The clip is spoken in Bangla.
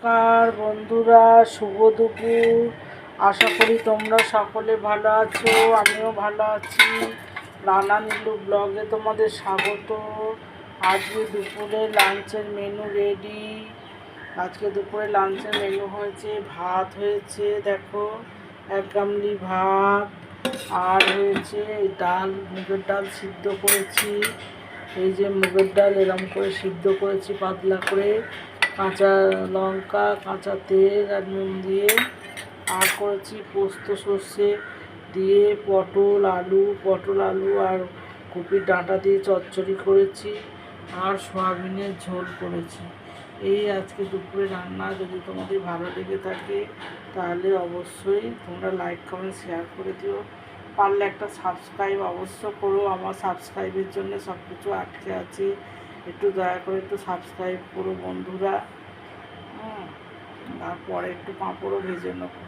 নমস্কার বন্ধুরা, শুভ দুপুর। আশা করি তোমরা সকলে ভালো আছো, আমিও ভালো আছি। রানা নীলু ব্লগে তোমাদের স্বাগত। আজকে দুপুরে লাঞ্চের মেনু রেডি। আজকে দুপুরে লাঞ্চের মেনু হয়েছে, ভাত হয়েছে, দেখো 1 গামলি ভাত, আর হয়েছে ডাল, মুগের ডাল সিদ্ধ করেছি। এই যে মুগের ডাল এরম করে সিদ্ধ করেছি পাতলা করে, কাঁচা লঙ্কা, কাঁচা তেল আর নুন দিয়ে। আর করেছি পোস্ত সর্ষে দিয়ে পটল আলু আর কপির ডাঁটা দিয়ে চচ্চড়ি করেছি, আর সয়াবিনের ঝোল করেছি। এই আজকে দুপুরে রান্না। যদি তোমাদের ভালো লেগে থাকে তাহলে অবশ্যই তোমরা লাইক কমেন্ট শেয়ার করে দিও। পারলে একটা সাবস্ক্রাইব অবশ্য করো, আমার সাবস্ক্রাইবের জন্য সব কিছু আটকে আছে। একটু দয়া করে একটু সাবস্ক্রাইব করো বন্ধুরা। তারপরে একটু পাঁপড়ও ভেজে নেবো।